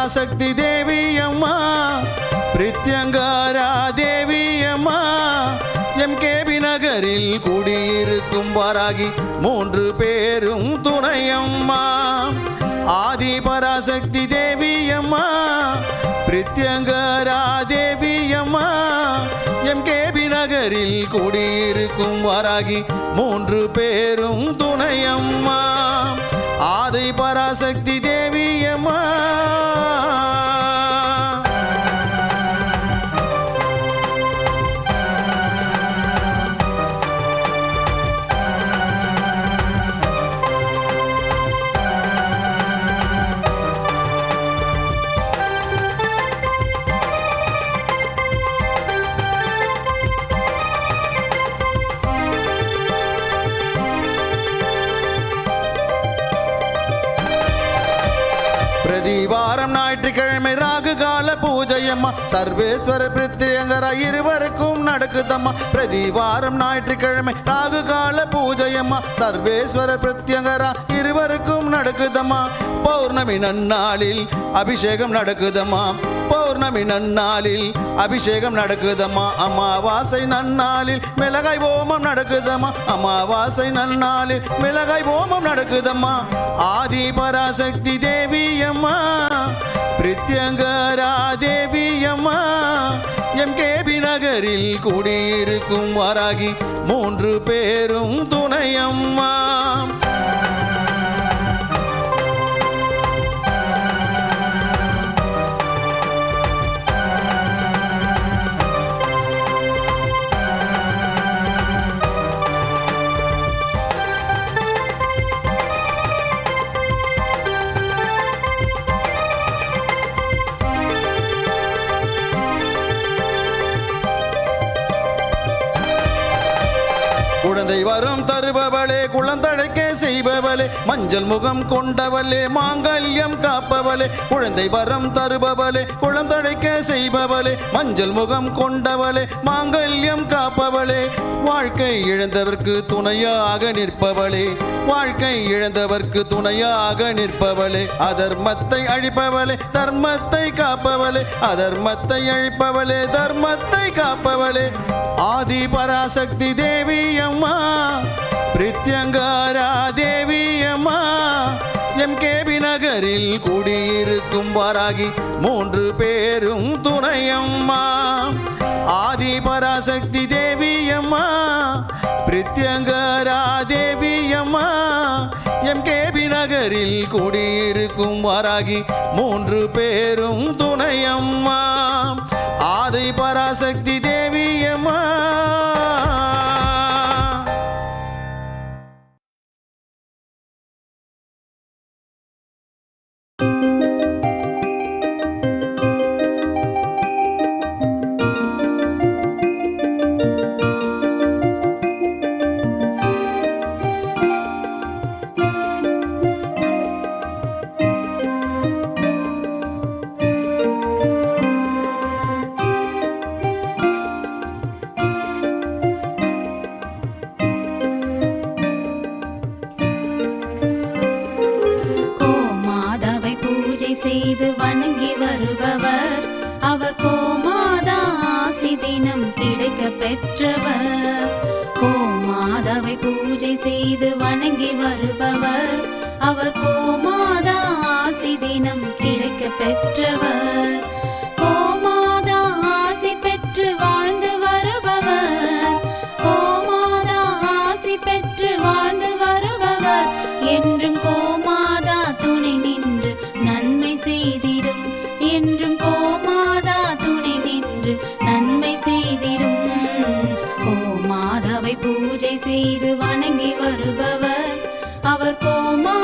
பராசக்தி தேவி அம்மா பிரித்யங்காரா தேவி அம்மா எம்கேபி நகரில் குடியிருக்கும் வாராகி 3 பேரும் துணையம்மா ஆதி பராசக்தி தேவி அம்மா பிரித்யங்காரா தேவி அம்மா எம்கேபி நகரில் குடியிருக்கும் வாராகி 3 பேரும் துணையம்மா ஆதி பராசக்தி தேவி அம்மா பிரதிவாரம் ஞாயிற்றுக்கிழமை ராகு கால பூஜையம்மா சர்வேஸ்வர பிரித்யங்கரா இருவருக்கும் நடக்குதம்மா பிரதிவாரம் ஞாயிற்றுக்கிழமை ராகு கால பூஜையம்மா சர்வேஸ்வர பிரித்யங்கரா இருவருக்கும் நடக்குதம்மா பௌர்ணமி நன்னாளில் அபிஷேகம் நடக்குதம்மா பௌர்ணமி நன்னாளில் அபிஷேகம் நடக்குதம்மா அமாவாசை நன்னாளில் மிளகாய் ஓமம் நடக்குதம்மா அமாவாசை நன்னாளில் மிளகாய் ஓமம் நடக்குதம்மா ஆதி பராசக்தி தேவி அம்மா பிரித்யங்கரா தேவி அம்மா எம்கேபி நகரில் குடியிருக்கும் வாராகி 3 பேரும் துணையம்மா குழந்தை வரம் தருபவளே குழந்தழைக்க செய்பவளே மஞ்சள் முகம் கொண்டவளே மாங்கல்யம் காப்பவளே குழந்தை வரம் தருபவளே குழந்தழைக்க செய்பவளே மஞ்சள் முகம் கொண்டவளே மாங்கல்யம் காப்பவளே வாழ்க்கை இழந்தவர்க்கு துணையாக நிற்பவளே வாழ்க்கை இழந்தவர்க்கு துணையாக நிற்பவளே அதர்மத்தை அழிப்பவளே தர்மத்தை காப்பவளே அதர்மத்தை அழிப்பவளே தர்மத்தை காப்பவளே ஆதி பராசக்தி தேவி அம்மா பிரித்யங்காரா தேவி அம்மா எம்கேபி நகரில் குடியிருக்கும் வாராகி 3 பேரும் துணையம்மா ஆதி பராசக்தி தேவி அம்மா பிரித்யங்காரா தேவி அம்மா எம்கேபி நகரில் குடியிருக்கும் வாராகி 3 பேரும் துணையம்மா ஆதி பராசக்தி தேவி அம்மா செய்து வணங்கி வருபவர் அவர் கோமாதா ஆசி தினம் கிடைக்க பெற்றவர் கோமாதாவை பூஜை செய்து வணங்கி வருபவர் அவர் கோமாதா ஆசி தினம் கிடைக்க பெற்றவர் கோமாதா ஆசி பெற்று வாழ்ந்து வருபவர் கோமாதா ஆசி பெற்று வாழ்ந்து வருபவர் என்றும் கோமாதா துணை நின்று நன்மை செய்திடும் என்றும் கோமாதா துணை நின்று நன்மை செய்திடும் கோமாதாவை பூஜை செய்து வணங்கி வருபவர் அவர் கோமா